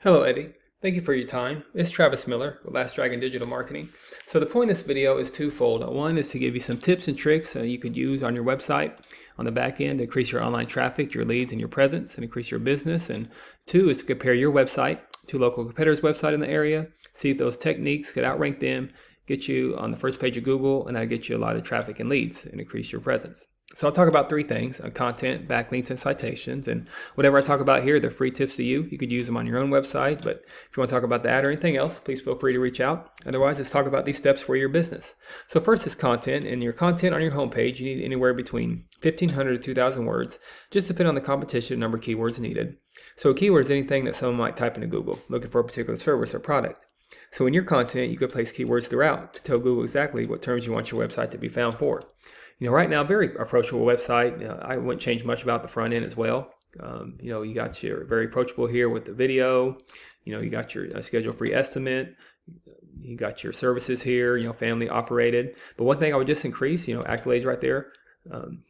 Hello, Eddie. Thank you for your time. It's Travis Miller with Last Dragon Digital Marketing. So the point of this video is twofold. One is to give you some tips and tricks you could use on your website on the back end to increase your online traffic, your leads, and your presence, and increase your business. And two is to compare your website to local competitors' website in the area, see if those techniques could outrank them, get you on the first page of Google, and that'll get you a lot of traffic and leads and increase your presence. So I'll talk about three things: content, backlinks, and citations. And whatever I talk about here, they're free tips to you. You could use them on your own website, but if you want to talk about that or anything else, please feel free to reach out. Otherwise, let's talk about these steps for your business. So first is content, and your content on your homepage, you need anywhere between 1,500 to 2,000 words, just depending on the competition number of keywords needed. So a keyword is anything that someone might type into Google, looking for a particular service or product. So in your content, you could place keywords throughout to tell Google exactly what terms you want your website to be found for. Right now, very approachable website. I wouldn't change much about the front end as well. You got your very approachable here with the video. You got your schedule free estimate. You got your services here, family operated. But one thing I would just increase, accolades right there,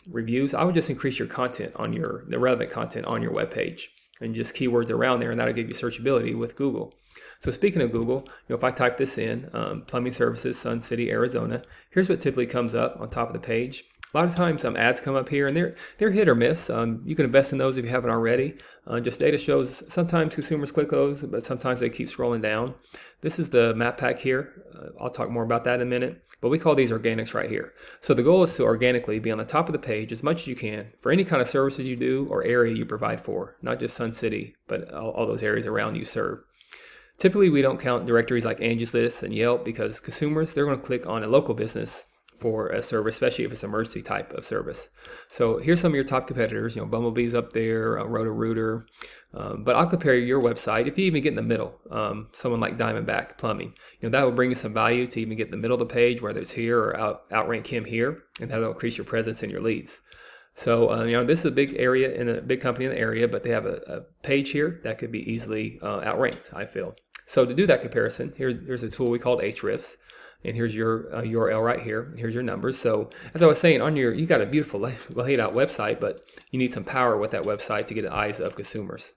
reviews. I would just increase your content on the relevant content on your webpage and just keywords around there, and that'll give you searchability with Google. So speaking of Google, if I type this in, plumbing services, Sun City, Arizona, here's what typically comes up on top of the page. A lot of times ads come up here, and they're hit or miss. You can invest in those if you haven't already. Just data shows sometimes consumers click those, but sometimes they keep scrolling down. This is the map pack here. I'll talk more about that in a minute, but we call these organics right here. So the goal is to organically be on the top of the page as much as you can for any kind of services you do or area you provide for, not just Sun City, but all those areas around you serve. Typically, we don't count directories like Angie's List and Yelp because consumers, they're going to click on a local business for a service, especially if it's an emergency type of service. So here's some of your top competitors. Bumblebee's up there, Roto-Rooter. But I'll compare your website, if you even get in the middle, someone like Diamondback Plumbing. That will bring you some value to even get in the middle of the page, whether it's here or outrank him here, and that'll increase your presence and your leads. So, this is a big area and a big company in the area, but they have a page here that could be easily outranked, I feel. So to do that comparison, here's a tool we called Ahrefs, and here's your URL right here. Here's your numbers. So as I was saying, you got a beautiful laid out website, but you need some power with that website to get the eyes of consumers.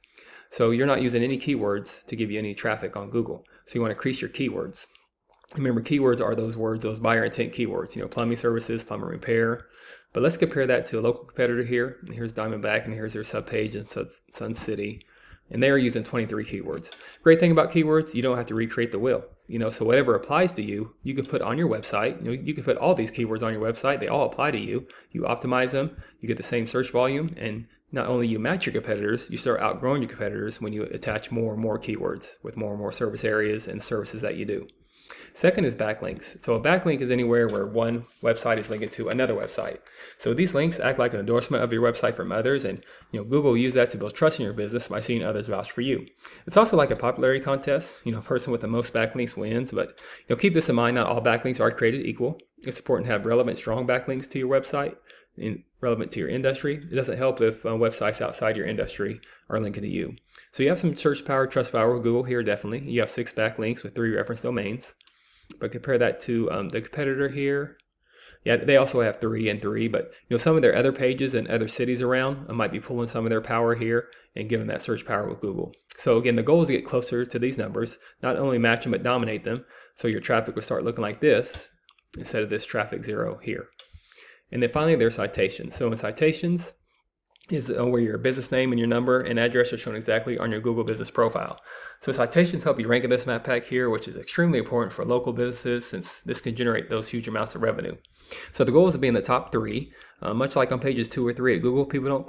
So you're not using any keywords to give you any traffic on Google. So you want to increase your keywords. Remember, keywords are those words, those buyer intent keywords, plumbing services, plumber repair. But let's compare that to a local competitor here. And here's Diamondback, and here's their subpage in Sun City. And they are using 23 keywords. Great thing about keywords, you don't have to recreate the wheel. So whatever applies to you, you can put on your website. You can put all these keywords on your website. They all apply to you. You optimize them. You get the same search volume. And not only you match your competitors, you start outgrowing your competitors when you attach more and more keywords with more and more service areas and services that you do. Second is backlinks. So a backlink is anywhere where one website is linked to another website. So these links act like an endorsement of your website from others, and Google will use that to build trust in your business by seeing others vouch for you. It's also like a popularity contest. Person with the most backlinks wins, but keep this in mind, not all backlinks are created equal. It's important to have relevant, strong backlinks to your website and relevant to your industry. It doesn't help if websites outside your industry are linking to you. So you have some search power, trust power with Google here, definitely. You have 6 backlinks with 3 reference domains. But compare that to the competitor here. Yeah, they also have 3 and 3, but some of their other pages and other cities around might be pulling some of their power here and giving that search power with Google. So again, the goal is to get closer to these numbers, not only match them, but dominate them. So your traffic will start looking like this instead of this traffic 0 here. And then finally, there's citations. So in citations is where your business name and your number and address are shown exactly on your Google business profile. So citations help you rank in this map pack here, which is extremely important for local businesses since this can generate those huge amounts of revenue. So the goal is to be in the top 3. Much like on pages 2 or 3 at Google, people don't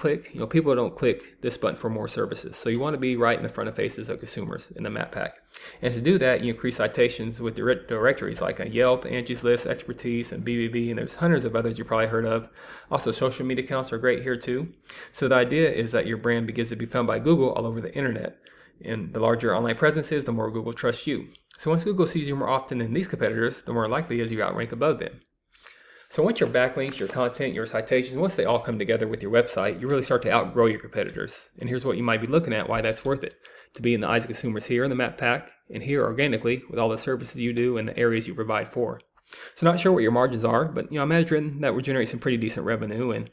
click this button for more services. So you want to be right in the front of faces of consumers in the map pack. And to do that, you increase citations with directories like Yelp, Angie's List, Expertise, and BBB, and there's hundreds of others you probably heard of. Also, social media accounts are great here too. So the idea is that your brand begins to be found by Google all over the internet. And the larger your online presence is, the more Google trusts you. So once Google sees you more often than these competitors, the more likely is you outrank above them. So once your backlinks, your content, your citations, once they all come together with your website, you really start to outgrow your competitors. And here's what you might be looking at, why that's worth it. To be in the eyes of consumers here in the map pack, and here organically with all the services you do and the areas you provide for. So not sure what your margins are, but I imagine that would generate some pretty decent revenue. And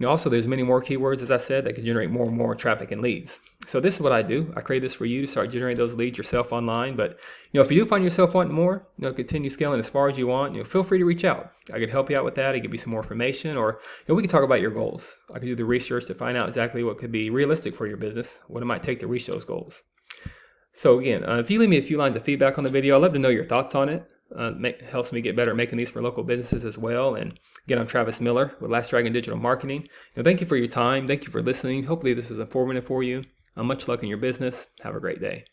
also there's many more keywords, as I said, that can generate more and more traffic and leads. So this is what I do. I create this for you to start generating those leads yourself online. But if you do find yourself wanting more, continue scaling as far as you want, feel free to reach out. I could help you out with that. I give you some more information, or we can talk about your goals. I can do the research to find out exactly what could be realistic for your business, what it might take to reach those goals. So again, if you leave me a few lines of feedback on the video, I'd love to know your thoughts on it. Helps me get better at making these for local businesses as well. And again, I'm Travis Miller with Last Dragon Digital Marketing. Thank you for your time. Thank you for listening. Hopefully this is informative for you. Much luck in your business. Have a great day.